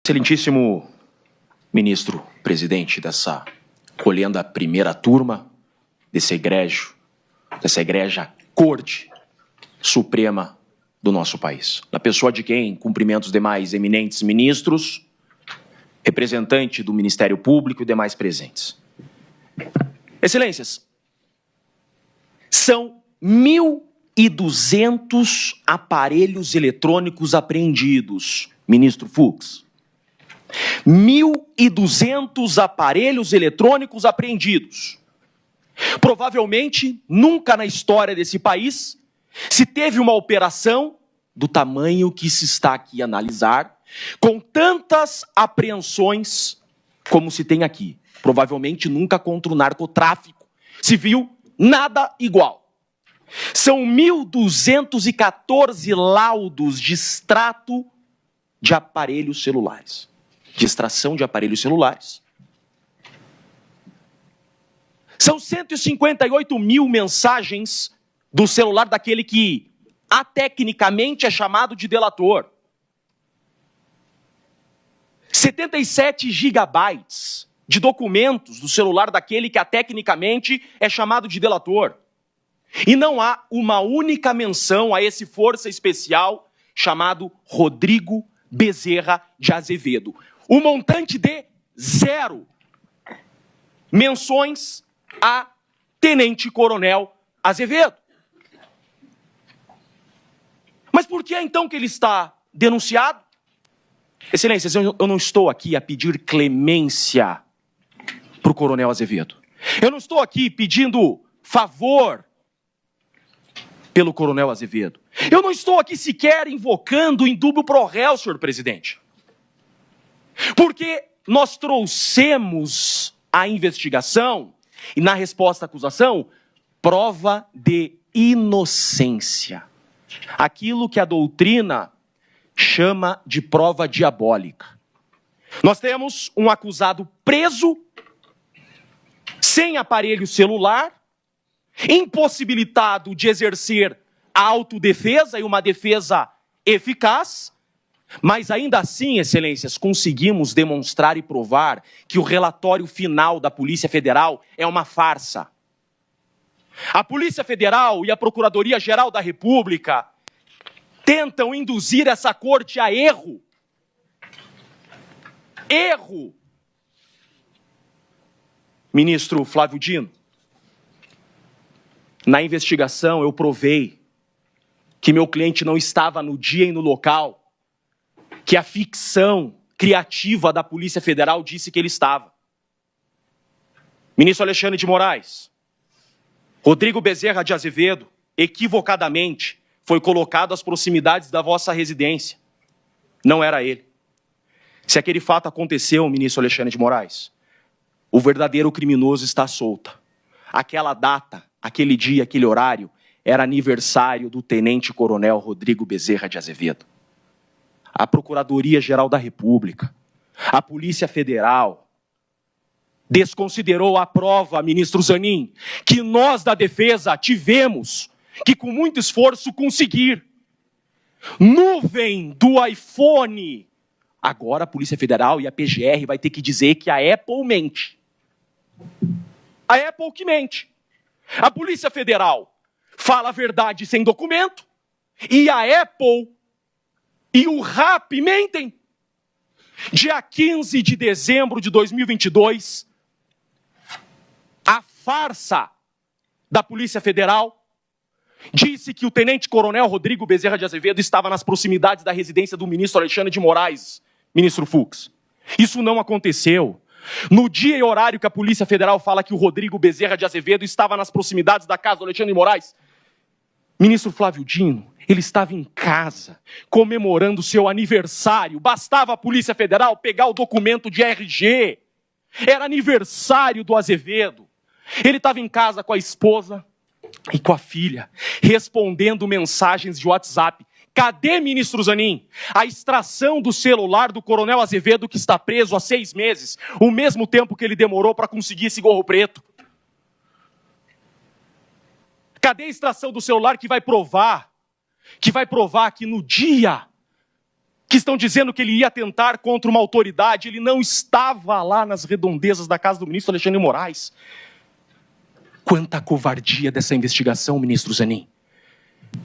Excelentíssimo ministro presidente dessa colhenda primeira turma dessa egrégia Corte Suprema do nosso país. Na pessoa de quem cumprimento os demais eminentes ministros, representante do Ministério Público e demais presentes. Excelências, são 1.200 aparelhos eletrônicos apreendidos, ministro Fux. 1.200 aparelhos eletrônicos apreendidos. Provavelmente, nunca na história desse país se teve uma operação do tamanho que se está aqui a analisar, com tantas apreensões como se tem aqui. Provavelmente nunca contra o narcotráfico se viu nada igual. São 1.214 laudos de extrato de aparelhos celulares. De extração de aparelhos celulares. São 158 mil mensagens do celular daquele que, atecnicamente, é chamado de delator. 77 gigabytes de documentos do celular daquele que, atecnicamente, é chamado de delator. E não há uma única menção a esse força especial chamado Rodrigo Bezerra de Azevedo. O montante de 0 menções a Tenente Coronel Azevedo. Mas por que então que ele está denunciado? Excelências, eu não estou aqui a pedir clemência para o Coronel Azevedo. Eu não estou aqui pedindo favor pelo Coronel Azevedo. Eu não estou aqui sequer invocando indúbio pro réu, senhor presidente. Porque nós trouxemos à investigação, e na resposta à acusação, prova de inocência. Aquilo que a doutrina chama de prova diabólica. Nós temos um acusado preso, sem aparelho celular, impossibilitado de exercer a autodefesa e uma defesa eficaz, mas ainda assim, excelências, conseguimos demonstrar e provar que o relatório final da Polícia Federal é uma farsa. A Polícia Federal e a Procuradoria-Geral da República tentam induzir essa corte a erro. Erro! Ministro Flávio Dino, na investigação eu provei que meu cliente não estava no dia e no local que a ficção criativa da Polícia Federal disse que ele estava. Ministro Alexandre de Moraes, Rodrigo Bezerra de Azevedo, equivocadamente, foi colocado às proximidades da vossa residência. Não era ele. Se aquele fato aconteceu, ministro Alexandre de Moraes, o verdadeiro criminoso está solto. Aquela data, aquele dia, aquele horário, era aniversário do tenente-coronel Rodrigo Bezerra de Azevedo. A Procuradoria-Geral da República, a Polícia Federal, desconsiderou a prova, ministro Zanin, que nós da defesa tivemos que, com muito esforço, conseguir. Nuvem do iPhone. Agora a Polícia Federal e a PGR vai ter que dizer que a Apple mente. A Apple que mente. A Polícia Federal fala a verdade sem documento e a Apple e o RAP mentem. Dia 15 de dezembro de 2022, a farsa da Polícia Federal disse que o tenente-coronel Rodrigo Bezerra de Azevedo estava nas proximidades da residência do ministro Alexandre de Moraes, ministro Fux. Isso não aconteceu. No dia e horário que a Polícia Federal fala que o Rodrigo Bezerra de Azevedo estava nas proximidades da casa do Alexandre de Moraes, ministro Flávio Dino, ele estava em casa, comemorando seu aniversário. Bastava a Polícia Federal pegar o documento de RG. Era aniversário do Azevedo. Ele estava em casa com a esposa e com a filha, respondendo mensagens de WhatsApp. Cadê, ministro Zanin, a extração do celular do coronel Azevedo que está preso há 6 meses, o mesmo tempo que ele demorou para conseguir esse gorro preto? Cadê a extração do celular que vai provar que no dia que estão dizendo que ele ia atentar contra uma autoridade, ele não estava lá nas redondezas da casa do ministro Alexandre de Moraes. Quanta covardia dessa investigação, ministro Zanin.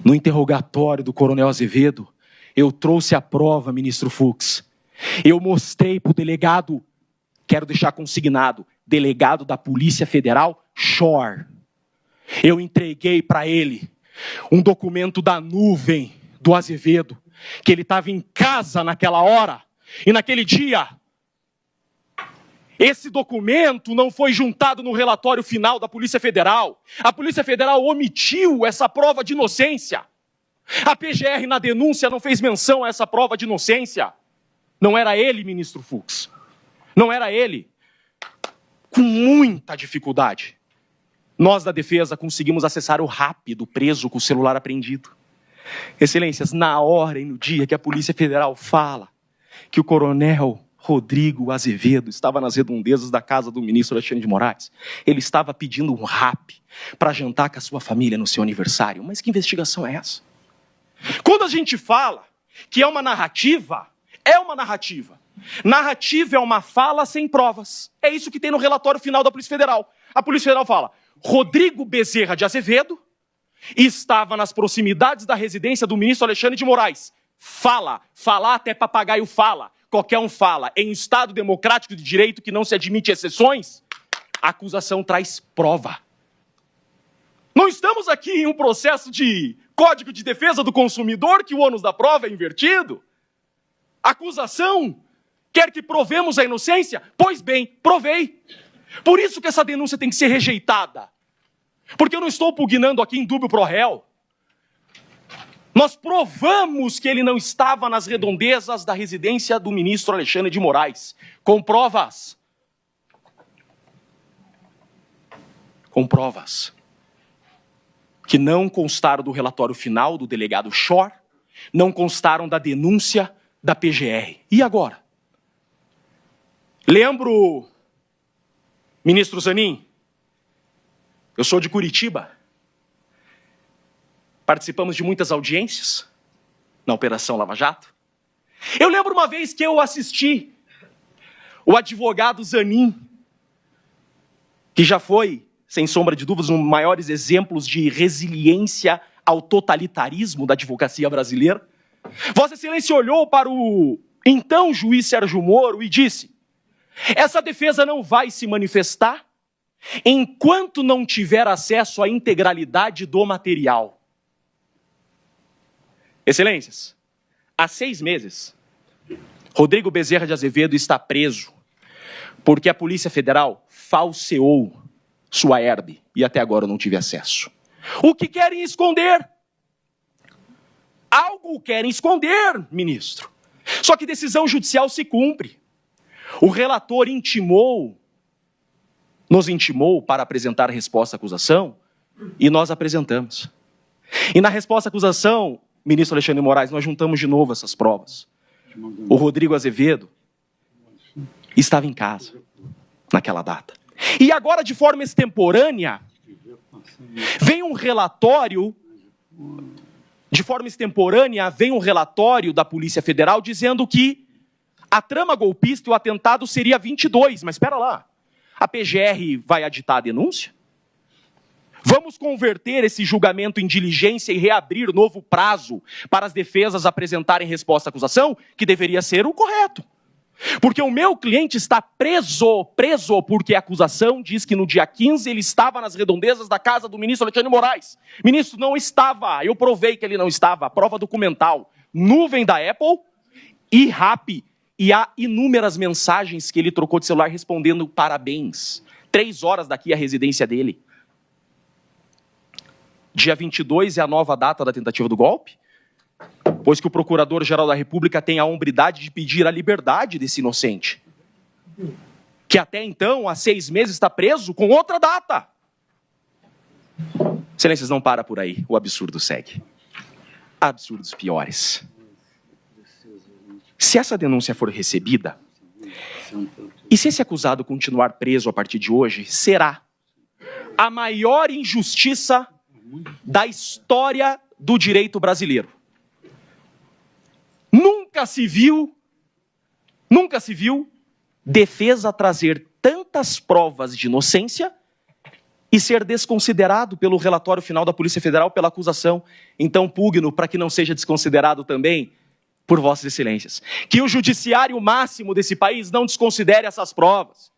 No interrogatório do coronel Azevedo, eu trouxe a prova, ministro Fux. Eu mostrei para o delegado, quero deixar consignado, delegado da Polícia Federal, Schor. Eu entreguei para ele um documento da nuvem do Azevedo, que ele estava em casa naquela hora, e naquele dia, esse documento não foi juntado no relatório final da Polícia Federal. A Polícia Federal omitiu essa prova de inocência. A PGR na denúncia não fez menção a essa prova de inocência. Não era ele, ministro Fux. Não era ele. Com muita dificuldade, nós da defesa conseguimos acessar o RAP do preso com o celular apreendido. Excelências, na hora e no dia que a Polícia Federal fala que o coronel Rodrigo Azevedo estava nas redondezas da casa do ministro Alexandre de Moraes, ele estava pedindo um RAP para jantar com a sua família no seu aniversário. Mas que investigação é essa? Quando a gente fala que é uma narrativa, é uma narrativa. Narrativa é uma fala sem provas. É isso que tem no relatório final da Polícia Federal. A Polícia Federal fala: Rodrigo Bezerra de Azevedo estava nas proximidades da residência do ministro Alexandre de Moraes. Fala, falar até papagaio fala, qualquer um fala. Em um Estado democrático de direito que não se admite exceções, a acusação traz prova. Não estamos aqui em um processo de Código de Defesa do Consumidor que o ônus da prova é invertido. A acusação quer que provemos a inocência? Pois bem, provei. Por isso que essa denúncia tem que ser rejeitada. Porque eu não estou pugnando aqui em dúbio pro réu. Nós provamos que ele não estava nas redondezas da residência do ministro Alexandre de Moraes. Com provas. Com provas. Que não constaram do relatório final do delegado Schor, não constaram da denúncia da PGR. E agora? Lembro, ministro Zanin, eu sou de Curitiba. Participamos de muitas audiências na Operação Lava Jato. Eu lembro uma vez que eu assisti o advogado Zanin, que já foi, sem sombra de dúvidas, um dos maiores exemplos de resiliência ao totalitarismo da advocacia brasileira. Vossa Excelência olhou para o então juiz Sérgio Moro e disse: essa defesa não vai se manifestar enquanto não tiver acesso à integralidade do material. Excelências, há 6 meses, Rodrigo Bezerra de Azevedo está preso porque a Polícia Federal falseou sua herbe e até agora eu não tive acesso. O que querem esconder? Algo querem esconder, ministro. Só que decisão judicial se cumpre. O relator nos intimou para apresentar a resposta à acusação e nós apresentamos. E na resposta à acusação, ministro Alexandre de Moraes, nós juntamos de novo essas provas. O Rodrigo Azevedo estava em casa naquela data. E agora, de forma extemporânea, vem um relatório da Polícia Federal dizendo que a trama golpista e o atentado seria 22. Mas espera lá, a PGR vai aditar a denúncia? Vamos converter esse julgamento em diligência e reabrir novo prazo para as defesas apresentarem resposta à acusação, que deveria ser o correto. Porque o meu cliente está preso porque a acusação diz que no dia 15 ele estava nas redondezas da casa do ministro Alexandre de Moraes. Ministro, não estava, eu provei que ele não estava, prova documental, nuvem da Apple e RAP, e há inúmeras mensagens que ele trocou de celular respondendo parabéns. 3 horas daqui à residência dele. Dia 22 é a nova data da tentativa do golpe, pois que o Procurador-Geral da República tem a hombridade de pedir a liberdade desse inocente, que até então, há 6 meses, está preso com outra data. Excelências, não para por aí, o absurdo segue. Absurdos piores. Se essa denúncia for recebida, e se esse acusado continuar preso a partir de hoje, será a maior injustiça da história do direito brasileiro. Nunca nunca se viu defesa trazer tantas provas de inocência e ser desconsiderado pelo relatório final da Polícia Federal pela acusação. Então, pugno para que não seja desconsiderado também por vossas excelências. Que o judiciário máximo desse país não desconsidere essas provas.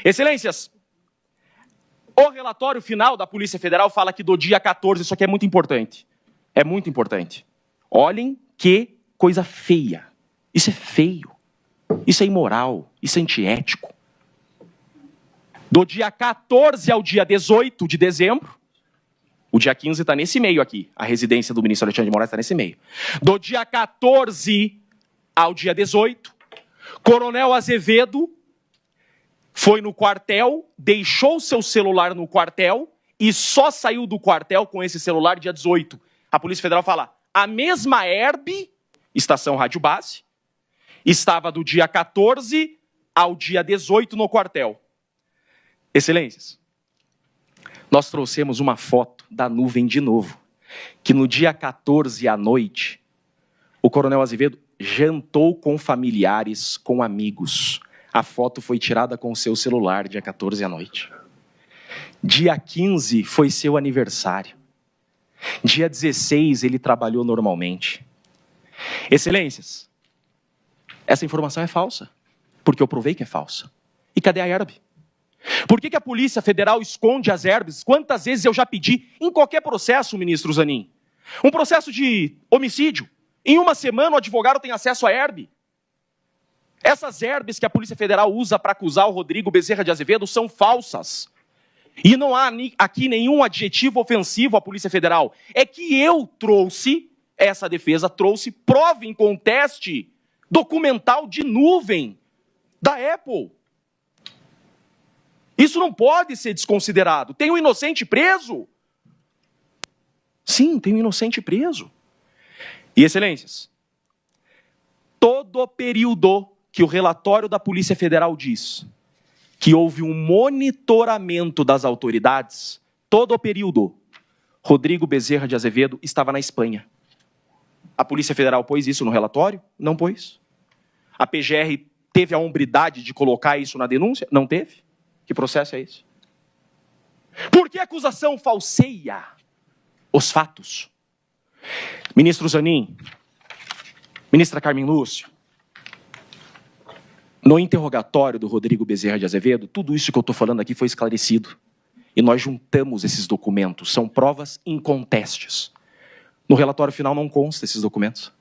Excelências, o relatório final da Polícia Federal fala que do dia 14, isso aqui é muito importante. É muito importante. Olhem que coisa feia. Isso é feio. Isso é imoral. Isso é antiético. Do dia 14 ao dia 18 de dezembro, o dia 15 está nesse meio aqui. A residência do ministro Alexandre de Moraes está nesse meio. Do dia 14 ao dia 18, Coronel Azevedo foi no quartel, deixou seu celular no quartel e só saiu do quartel com esse celular dia 18. A Polícia Federal fala, a mesma Herb, estação Rádio Base, estava do dia 14 ao dia 18 no quartel. Excelências, nós trouxemos uma foto da nuvem de novo, que no dia 14 à noite, o Coronel Azevedo jantou com familiares, com amigos. A foto foi tirada com o seu celular, dia 14 à noite. Dia 15 foi seu aniversário. Dia 16 ele trabalhou normalmente. Excelências, essa informação é falsa, porque eu provei que é falsa. E cadê a Herb? Por que a Polícia Federal esconde as Herbs? Quantas vezes eu já pedi, em qualquer processo, ministro Zanin, um processo de homicídio, em uma semana o advogado tem acesso à Herb. Essas Herbs que a Polícia Federal usa para acusar o Rodrigo Bezerra de Azevedo são falsas. E não há aqui nenhum adjetivo ofensivo à Polícia Federal. É que eu trouxe, essa defesa trouxe prova em conteste documental de nuvem da Apple. Isso não pode ser desconsiderado. Tem um inocente preso? Sim, tem um inocente preso. E, excelências, todo o período que o relatório da Polícia Federal diz que houve um monitoramento das autoridades, todo o período, Rodrigo Bezerra de Azevedo estava na Espanha. A Polícia Federal pôs isso no relatório? Não pôs. A PGR teve a hombridade de colocar isso na denúncia? Não teve. Que processo é esse? Por que a acusação falseia os fatos? Ministro Zanin, ministra Carmen Lúcia, no interrogatório do Rodrigo Bezerra de Azevedo, tudo isso que eu estou falando aqui foi esclarecido. E nós juntamos esses documentos, são provas incontestes. No relatório final não consta esses documentos.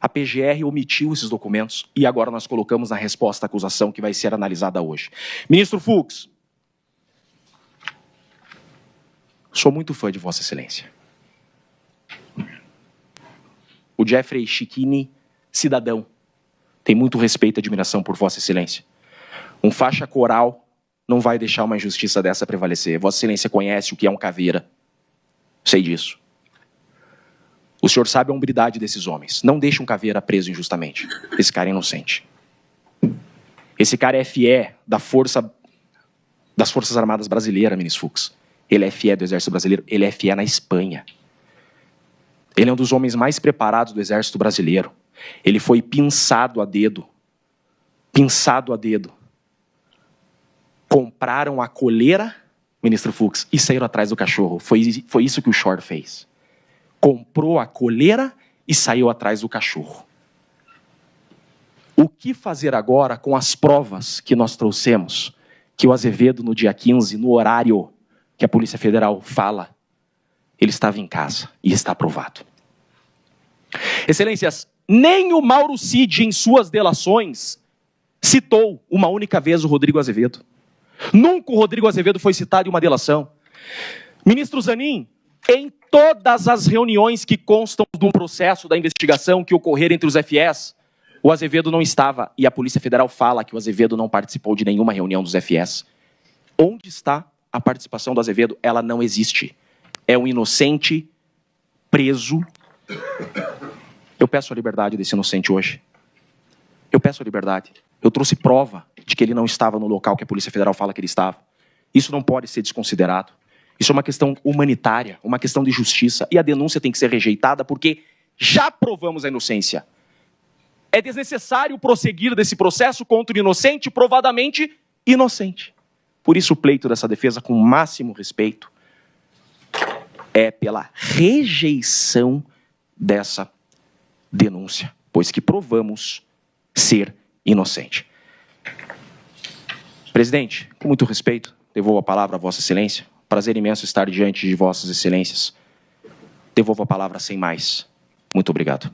A PGR omitiu esses documentos e agora nós colocamos na resposta à acusação que vai ser analisada hoje. Ministro Fux, sou muito fã de Vossa Excelência. O Jeffrey Chiquini, cidadão, tem muito respeito e admiração por Vossa Excelência. Um faixa coral não vai deixar uma injustiça dessa prevalecer. Vossa Excelência conhece o que é um caveira. Sei disso. O senhor sabe a hombridade desses homens. Não deixe um caveira preso injustamente. Esse cara é inocente. Esse cara é FE das Forças Armadas Brasileiras, ministro Fux. Ele é FE do Exército Brasileiro. Ele é FE na Espanha. Ele é um dos homens mais preparados do Exército Brasileiro. Ele foi pinçado a dedo. Pinçado a dedo. Compraram a coleira, ministro Fux, e saíram atrás do cachorro. Foi isso que o Shor fez. Comprou a coleira e saiu atrás do cachorro. O que fazer agora com as provas que nós trouxemos, que o Azevedo, no dia 15, no horário que a Polícia Federal fala, ele estava em casa e está aprovado. Excelências, nem o Mauro Cid, em suas delações, citou uma única vez o Rodrigo Azevedo. Nunca o Rodrigo Azevedo foi citado em uma delação. Ministro Zanin, em todas as reuniões que constam do processo da investigação que ocorreram entre os FS, o Azevedo não estava, e a Polícia Federal fala que o Azevedo não participou de nenhuma reunião dos FS. Onde está a participação do Azevedo? Ela não existe. É um inocente preso. Eu peço a liberdade desse inocente hoje. Eu peço a liberdade. Eu trouxe prova de que ele não estava no local que a Polícia Federal fala que ele estava. Isso não pode ser desconsiderado. Isso é uma questão humanitária, uma questão de justiça. E a denúncia tem que ser rejeitada porque já provamos a inocência. É desnecessário prosseguir desse processo contra o inocente, provadamente inocente. Por isso, o pleito dessa defesa, com o máximo respeito, é pela rejeição dessa denúncia, pois que provamos ser inocente. Presidente, com muito respeito, devolvo a palavra a Vossa Excelência. Prazer imenso estar diante de Vossas Excelências. Devolvo a palavra sem mais. Muito obrigado.